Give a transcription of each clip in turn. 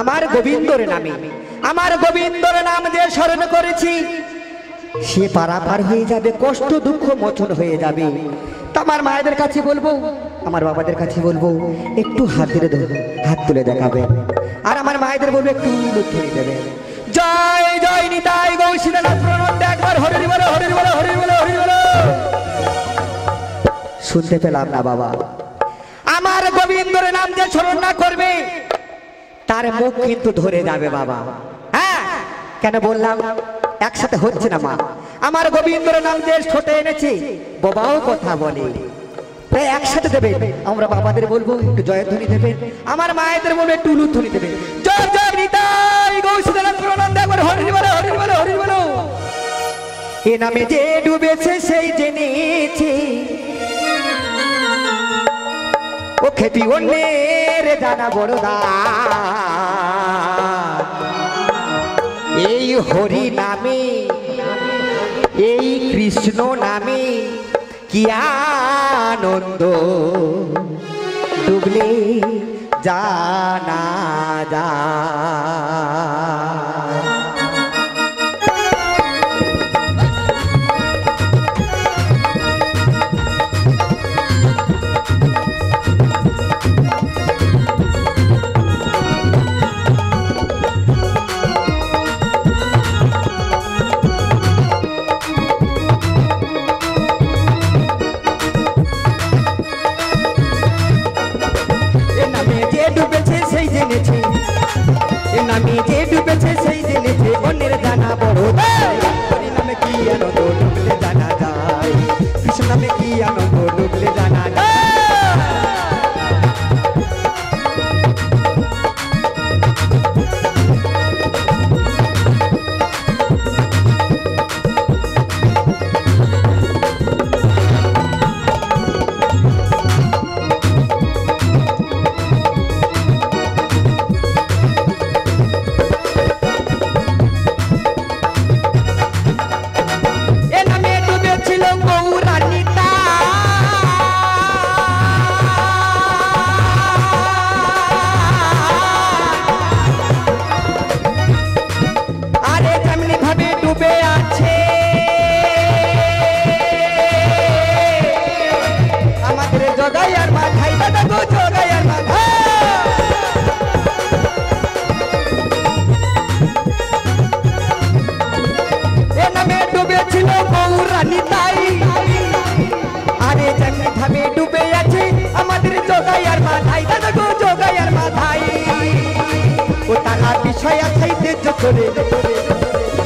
আমার গোবিন্দর নামে, আমার গোবিন্দর নাম যে স্মরণ করেছি সে পারাপার হয়ে যাবে, কষ্ট দুঃখ মোচন হয়ে যাবে। তো আমার মায়েদের কাছে বলবো, আমার বাবাদের কাছে বলবো একটু হাত ধরে হাত তুলে দেখাবেন, আর আমার মায়েদের বলবো একটু লুট ধরে দেবেন। জয় জয় নিতাই গৌসীনাথ প্রণন্দ, একবার হরি বলো হরি বলো হরি বলো হরি বলো। শুনতে পেলাম না বাবা? আমার গোবিন্দর নাম যে স্মরণ না করবে তার মুখ কিন্তু ধরে যাবে বাবা। হ্যাঁ, কেন বললাম? একসাথে হচ্ছে না মা। আমার গোবিন্দর নাম যে ছোটে এনেছে বাবাও কথা বলে, তাই একসাথে দেবে। আমরা বাবাদের বলবো একটু জয়ধ্বনি দেবেন, আমার মায়েদের বলবো একটু উলুধ্বনি দেবে। জয় জয় নিতাই গৌসীনাথ প্রণন্দ, একবার হরি বলো হরি বলো হরি বলো। এ নামে যে ডুবেছে সেই জেনেছে, ও খেপি অন্যের জানা বড়দা। এই হরি নামে, এই কৃষ্ণ নামে কি আনন্দ, ডুবলে জানা যায়। নামে যে ডুবেছে সেই জেনেছে অন্যের জানা বড়। হরি নামে কি আনন্দ, ডুবলে জানা যায়। কৃষ্ণ নামে কি আনন্দ, ডুবলে জানা যায়।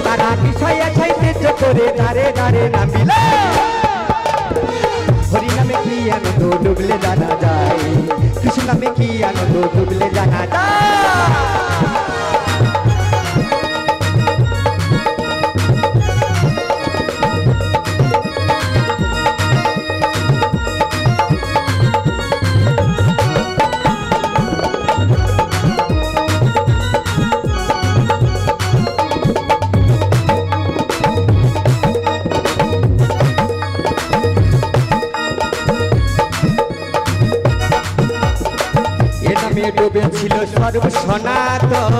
তারা বিষয় চাইতে করে দাঁড়ে দাঁড়ে নামিল। হরি নামে কি আনন্দ, ডুবলে জানা যায়। কৃষ্ণ নামে কি আনন্দ, ডুবলে জানা যায়। ডুবেছিল সর্ব সনাতন,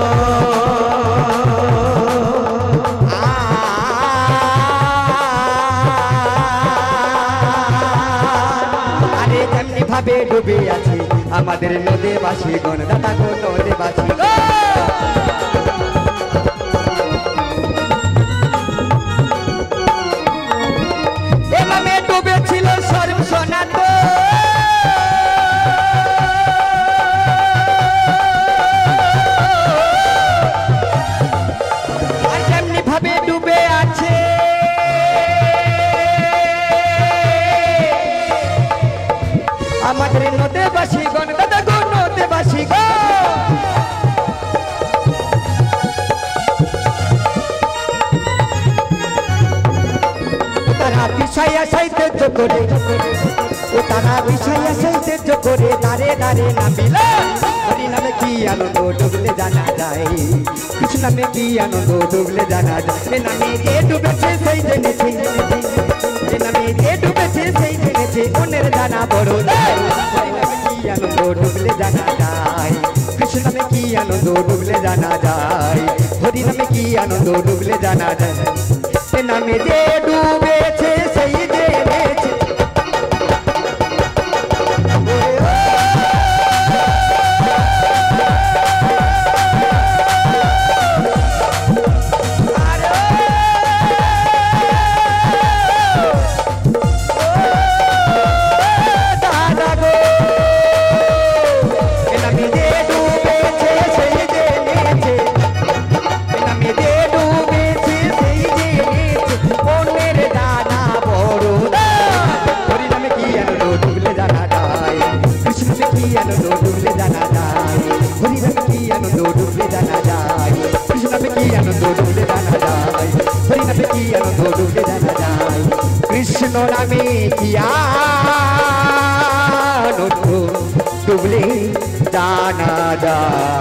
আরে যেমনি ভাবে ডুবে আছে আমাদের নদীবাসী গণ, দাদা গো নদীবাসী। এ নামে ডুবেছিল সর্ব সনাতন, আমাদের নদীবাসী গণ, দাদা গো নদীবাসী গো। তারা বিষয় আসাইতে করে, ও তারা বিষয় আসাইতে করে দাঁড়ে দাঁড়ে নামিল। হরি নামে কি আনন্দ, ডুবলে জানা যায়। কৃষ্ণ নামে কি আনন্দ, ডুবলে জানা যায়। এ নামে যে ডুবেছে সেই জেনেছে, এ নামে যে ডুবেছে সেই জেনেছে অন্যের জানা বড়। হরি নামে কি আনন্দ, ডুবলে জানা যায়। কৃষ্ণ নামে কি আনন্দ ডুবলে জানা যায়, হরি নামে কি আনন্দ ডুবলে জানা যায়। সে নামে যে ডুবেছে সেই জেনেছে। কৃষ্ণ নামে কি আনন্দ ডুবলে জানা যায়।